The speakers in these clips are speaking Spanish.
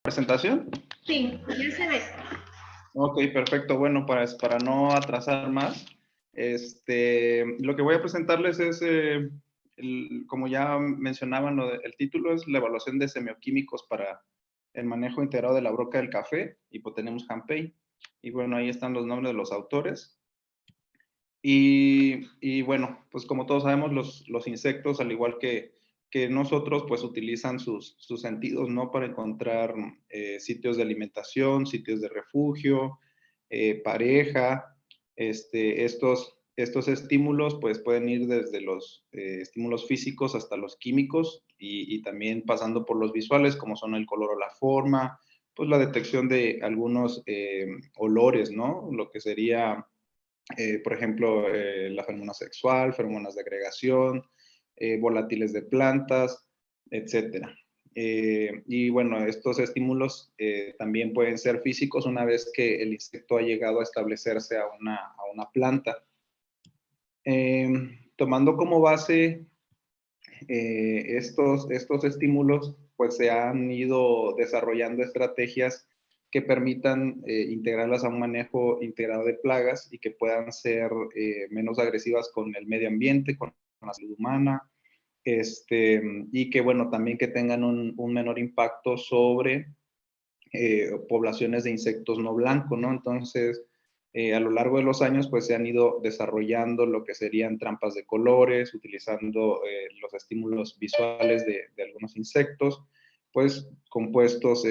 ¿Presentación? Sí, ya se ve. Ok, perfecto. Bueno, para no atrasar más, lo que voy a presentarles es, como ya mencionaban, el título es la evaluación de semioquímicos para el manejo integrado de la broca del café, hipotenemos Hampey. Y bueno, ahí están los nombres de los autores. Y bueno, pues como todos sabemos, los insectos, al igual que nosotros, pues utilizan sus sentidos, ¿no? Para encontrar sitios de alimentación, sitios de refugio, pareja. Estos estímulos, pues pueden ir desde los estímulos físicos hasta los químicos y también pasando por los visuales, como son el color o la forma, pues la detección de algunos olores, ¿no? Lo que sería por ejemplo, la feromona sexual, feromonas de agregación, volátiles de plantas, etcétera. Y bueno, estos estímulos también pueden ser físicos una vez que el insecto ha llegado a establecerse a una planta. Tomando como base estos estímulos, pues se han ido desarrollando estrategias que permitan integrarlas a un manejo integrado de plagas y que puedan ser menos agresivas con el medio ambiente, con la salud humana, y que, bueno, también que tengan un menor impacto sobre poblaciones de insectos no blancos, ¿no? Entonces, a lo largo de los años, pues se han ido desarrollando lo que serían trampas de colores, utilizando los estímulos visuales de algunos insectos, pues compuestos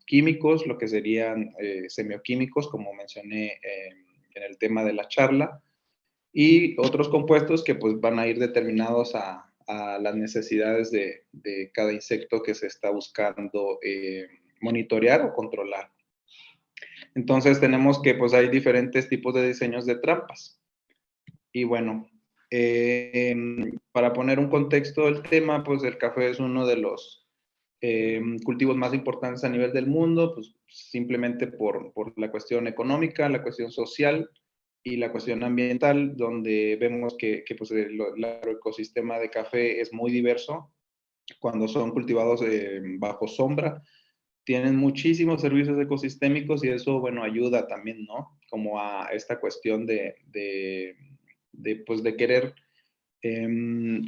químicos, lo que serían semioquímicos, como mencioné en el tema de la charla, y otros compuestos que pues van a ir determinados a las necesidades de cada insecto que se está buscando monitorear o controlar. Entonces tenemos que pues hay diferentes tipos de diseños de trampas. Y bueno, para poner un contexto del tema, pues el café es uno de los cultivos más importantes a nivel del mundo, pues simplemente por la cuestión económica, la cuestión social y la cuestión ambiental, donde vemos que pues el ecosistema de café es muy diverso cuando son cultivados bajo sombra. Tienen muchísimos servicios ecosistémicos y eso, bueno, ayuda también, ¿no? Como a esta cuestión pues de querer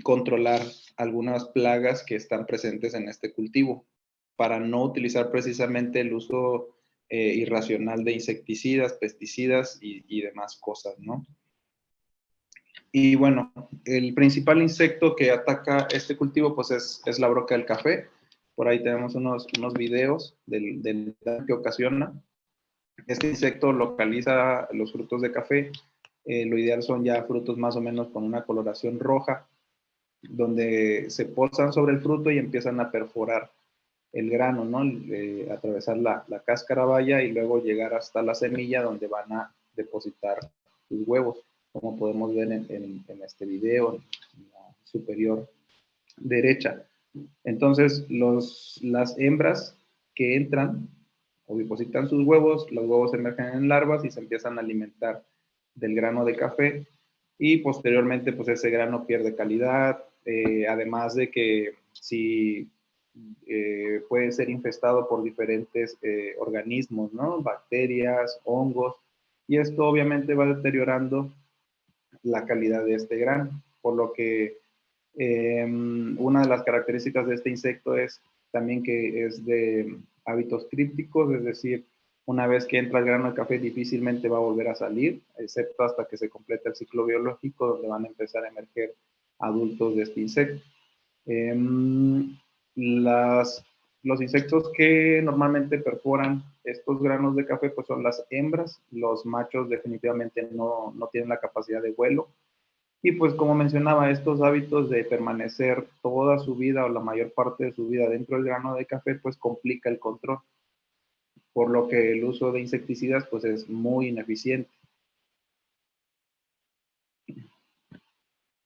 controlar algunas plagas que están presentes en este cultivo para no utilizar precisamente el uso irracional de insecticidas, pesticidas y demás cosas, ¿no? Y bueno, el principal insecto que ataca este cultivo pues es la broca del café. Por ahí tenemos unos videos del daño que ocasiona. Este insecto localiza los frutos de café. Lo ideal son ya frutos más o menos con una coloración roja, donde se posan sobre el fruto y empiezan a perforar el grano, ¿no? Atravesar la cáscara vaya y luego llegar hasta la semilla donde van a depositar sus huevos, como podemos ver en este video, en la superior derecha. Entonces, las hembras que entran o depositan sus huevos, los huevos emergen en larvas y se empiezan a alimentar del grano de café y posteriormente pues ese grano pierde calidad, además de que si puede ser infestado por diferentes organismos, ¿no? Bacterias, hongos, y esto obviamente va deteriorando la calidad de este grano, por lo que una de las características de este insecto es también que es de hábitos crípticos, es decir, una vez que entra el grano de café difícilmente va a volver a salir, excepto hasta que se complete el ciclo biológico donde van a empezar a emerger adultos de este insecto. Eh, las, los insectos que normalmente perforan estos granos de café pues son las hembras, los machos definitivamente no tienen la capacidad de vuelo. Y pues como mencionaba, estos hábitos de permanecer toda su vida o la mayor parte de su vida dentro del grano de café, pues complica el control, por lo que el uso de insecticidas pues es muy ineficiente.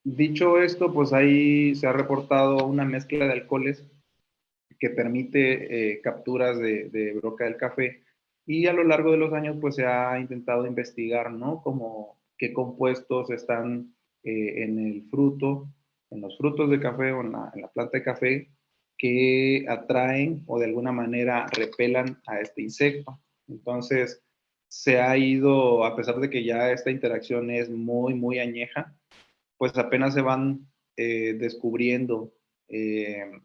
Dicho esto, pues ahí se ha reportado una mezcla de alcoholes que permite capturas de broca del café y a lo largo de los años pues se ha intentado investigar, ¿no? Como qué compuestos están en el fruto, en los frutos de café o en la planta de café que atraen o de alguna manera repelan a este insecto. Entonces, se ha ido, a pesar de que ya esta interacción es muy, muy añeja, pues apenas se van descubriendo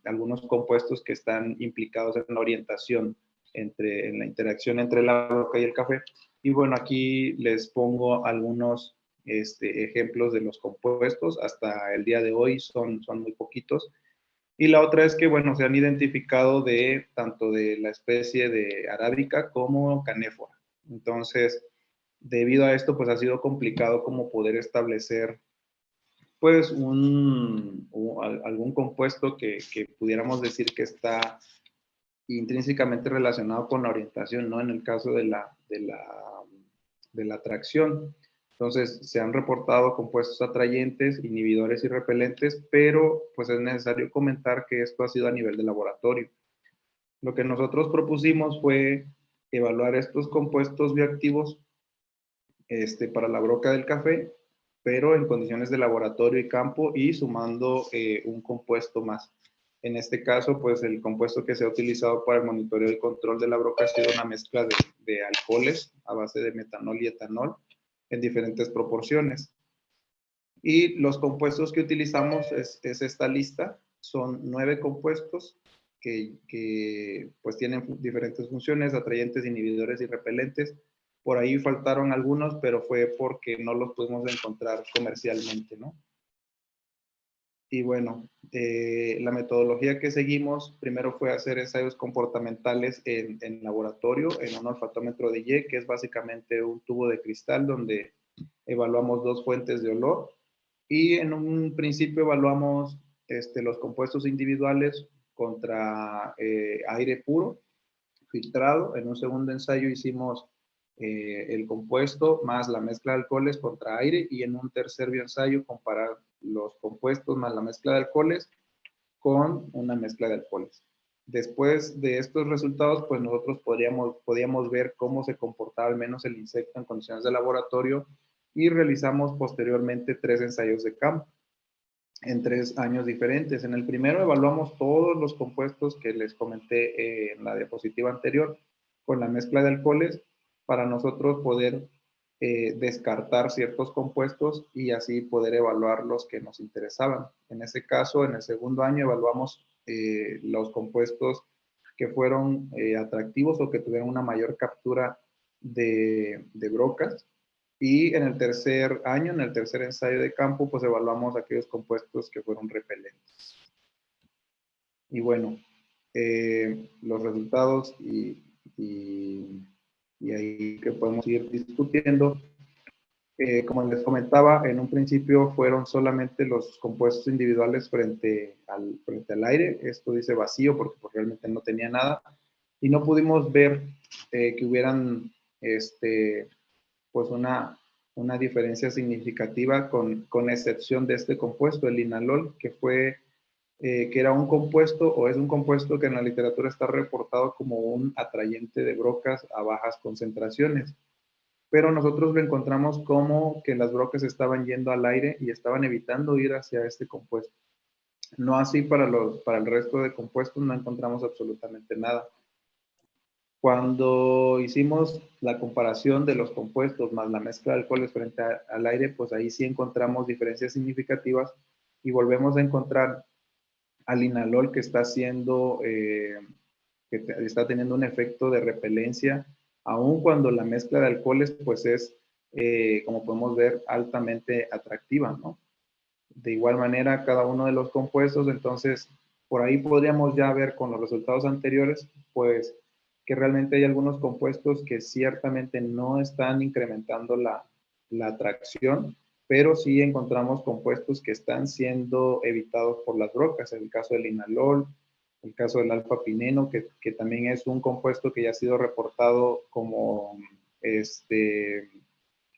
algunos compuestos que están implicados en la orientación, en la interacción entre la broca y el café. Y bueno, aquí les pongo algunos ejemplos de los compuestos. Hasta el día de hoy son muy poquitos. Y la otra es que, bueno, se han identificado tanto de la especie de arábica como canéfora. Entonces, debido a esto, pues ha sido complicado como poder establecer pues algún compuesto que pudiéramos decir que está intrínsecamente relacionado con la orientación, ¿no? En el caso de la atracción. Entonces, se han reportado compuestos atrayentes, inhibidores y repelentes, pero pues es necesario comentar que esto ha sido a nivel de laboratorio. Lo que nosotros propusimos fue evaluar estos compuestos bioactivos para la broca del café, pero en condiciones de laboratorio y campo y sumando un compuesto más. En este caso, pues el compuesto que se ha utilizado para el monitoreo y control de la broca ha sido una mezcla de alcoholes a base de metanol y etanol en diferentes proporciones. Y los compuestos que utilizamos es esta lista. Son 9 compuestos que pues tienen diferentes funciones, atrayentes, inhibidores y repelentes. Por ahí faltaron algunos, pero fue porque no los pudimos encontrar comercialmente, ¿no? Y bueno, la metodología que seguimos primero fue hacer ensayos comportamentales en laboratorio, en un olfatómetro de Ye, que es básicamente un tubo de cristal donde evaluamos 2 fuentes de olor. Y en un principio evaluamos los compuestos individuales contra aire puro, filtrado. En un segundo ensayo hicimos el compuesto más la mezcla de alcoholes contra aire, y en un tercer bioensayo comparar los compuestos más la mezcla de alcoholes con una mezcla de alcoholes. Después de estos resultados, pues nosotros podíamos ver cómo se comportaba al menos el insecto en condiciones de laboratorio, y realizamos posteriormente 3 ensayos de campo en 3 años diferentes. En el primero evaluamos todos los compuestos que les comenté en la diapositiva anterior con la mezcla de alcoholes, para nosotros poder descartar ciertos compuestos y así poder evaluar los que nos interesaban. En ese caso, en el segundo año evaluamos los compuestos que fueron atractivos o que tuvieron una mayor captura de brocas. Y en el tercer año, en el tercer ensayo de campo, pues evaluamos aquellos compuestos que fueron repelentes. Y bueno, los resultados y ahí que podemos ir discutiendo. Como les comentaba, en un principio fueron solamente los compuestos individuales frente al aire. Esto dice vacío porque pues, realmente no tenía nada. Y no pudimos ver que hubieran pues una diferencia significativa con excepción de este compuesto, el linalol, que era un compuesto o es un compuesto que en la literatura está reportado como un atrayente de brocas a bajas concentraciones. Pero nosotros lo encontramos como que las brocas estaban yendo al aire y estaban evitando ir hacia este compuesto. No así para el resto de compuestos, no encontramos absolutamente nada. Cuando hicimos la comparación de los compuestos más la mezcla de alcoholes frente al aire, pues ahí sí encontramos diferencias significativas y volvemos a encontrar al linalol que está está teniendo un efecto de repelencia, aun cuando la mezcla de alcoholes pues es, como podemos ver, altamente atractiva, ¿no? De igual manera, cada uno de los compuestos, entonces, por ahí podríamos ya ver con los resultados anteriores, pues, que realmente hay algunos compuestos que ciertamente no están incrementando la atracción, pero sí encontramos compuestos que están siendo evitados por las brocas. En el caso del linalol, el caso del alfa-pineno, que también es un compuesto que ya ha sido reportado como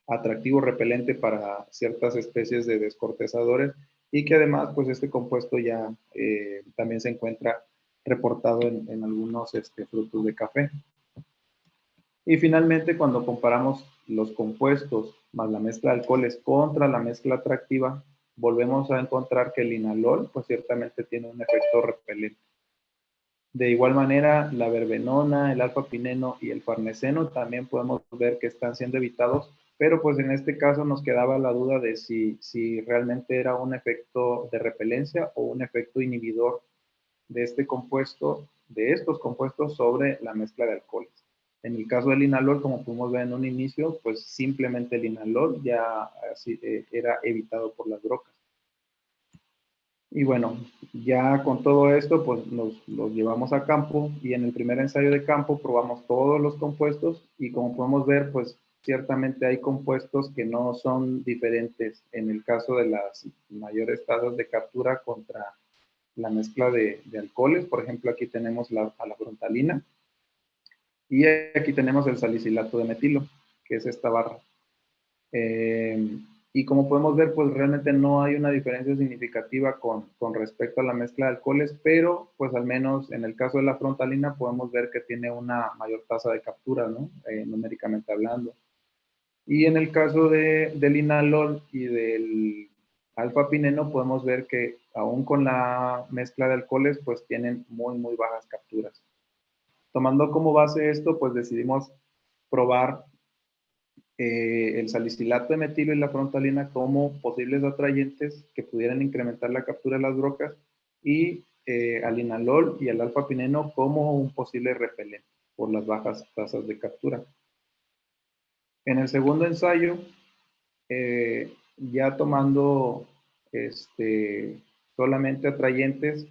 atractivo repelente para ciertas especies de descortezadores, y que además pues este compuesto ya también se encuentra reportado en algunos frutos de café. Y finalmente, cuando comparamos los compuestos más la mezcla de alcoholes contra la mezcla atractiva, volvemos a encontrar que el linalol pues ciertamente tiene un efecto repelente. De igual manera, la verbenona, el alfa-pineno y el farneseno también podemos ver que están siendo evitados, pero pues en este caso nos quedaba la duda de si realmente era un efecto de repelencia o un efecto inhibidor de este compuesto, de estos compuestos sobre la mezcla de alcoholes. En el caso del linalol, como pudimos ver en un inicio, pues simplemente el linalol ya era evitado por las brocas. Y bueno, ya con todo esto, pues los llevamos a campo y en el primer ensayo de campo probamos todos los compuestos y como podemos ver, pues ciertamente hay compuestos que no son diferentes en el caso de las mayores tasas de captura contra la mezcla de alcoholes. Por ejemplo, aquí tenemos a la frontalina y aquí tenemos el salicilato de metilo, que es esta barra. Y como podemos ver, pues realmente no hay una diferencia significativa con respecto a la mezcla de alcoholes, pero pues al menos en el caso de la frontalina podemos ver que tiene una mayor tasa de captura, ¿no? Numéricamente hablando. Y en el caso del linalol y del alfa-pineno podemos ver que aún con la mezcla de alcoholes, pues tienen muy bajas capturas. Tomando como base esto, pues decidimos probar el salicilato de metilo y la frontalina como posibles atrayentes que pudieran incrementar la captura de las brocas y al linalol y al alfa-pineno como un posible repelente por las bajas tasas de captura. En el segundo ensayo, ya tomando solamente atrayentes,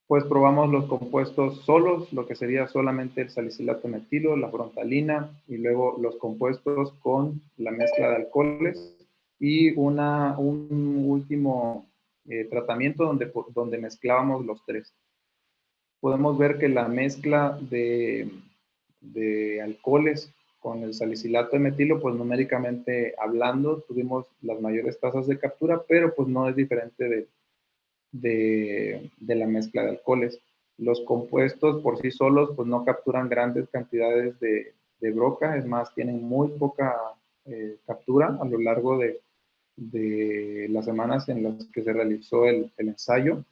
pues probamos los compuestos solos, lo que sería solamente el salicilato de metilo, la frontalina, y luego los compuestos con la mezcla de alcoholes, y un último tratamiento donde mezclábamos los tres. Podemos ver que la mezcla de alcoholes con el salicilato de metilo, pues numéricamente hablando, tuvimos las mayores tasas de captura, pero pues no es diferente de la mezcla de alcoholes. Los compuestos por sí solos pues no capturan grandes cantidades de broca, es más, tienen muy poca captura a lo largo de las semanas en las que se realizó el ensayo.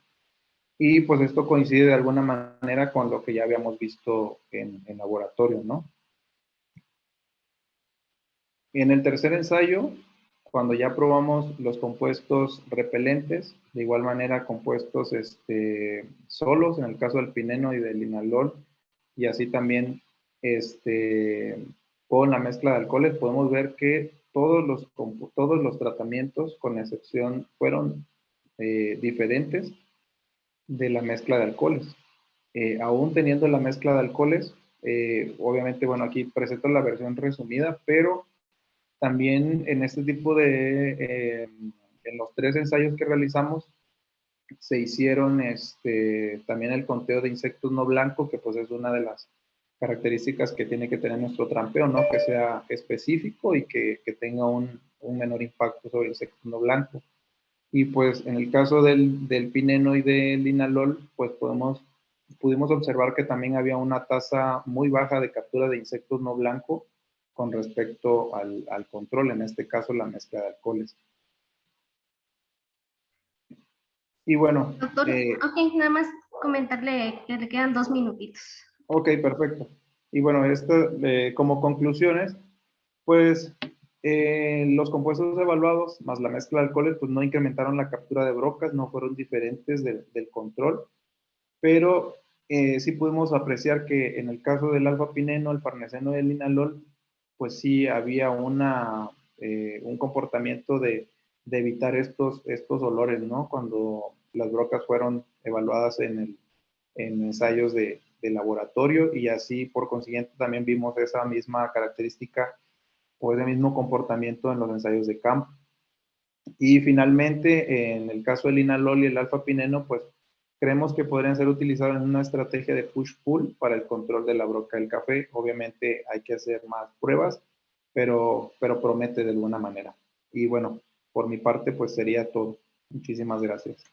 Y pues esto coincide de alguna manera con lo que ya habíamos visto en laboratorio, ¿no? En el tercer ensayo, cuando ya probamos los compuestos repelentes, de igual manera compuestos solos, en el caso del pineno y del linalol, y así también con la mezcla de alcoholes, podemos ver que todos los tratamientos, con excepción, fueron diferentes de la mezcla de alcoholes. Aún teniendo la mezcla de alcoholes, obviamente, bueno, aquí presento la versión resumida, pero también en este tipo en los tres ensayos que realizamos, se hicieron también el conteo de insectos no blancos, que pues es una de las características que tiene que tener nuestro trampeo, ¿no? Que sea específico y que tenga un menor impacto sobre el insecto no blanco. Y pues en el caso del pineno y del linalol, pues pudimos observar que también había una tasa muy baja de captura de insectos no blancos con respecto al control, en este caso la mezcla de alcoholes. Y bueno. Doctor, ok, nada más comentarle que le quedan 2 minutitos. Ok, perfecto. Y bueno, como conclusiones, pues los compuestos evaluados más la mezcla de alcoholes pues no incrementaron la captura de brocas, no fueron diferentes del control, pero sí pudimos apreciar que en el caso del alfa-pineno, el farneseno y el linalol, pues sí había un comportamiento de evitar estos olores, ¿no? Cuando las brocas fueron evaluadas en ensayos de laboratorio y así por consiguiente también vimos esa misma característica o ese mismo comportamiento en los ensayos de campo. Y finalmente, en el caso del linalol y el alfa-pineno, pues creemos que podrían ser utilizados en una estrategia de push-pull para el control de la broca del café. Obviamente hay que hacer más pruebas, pero promete de alguna manera. Y bueno, por mi parte, pues sería todo. Muchísimas gracias.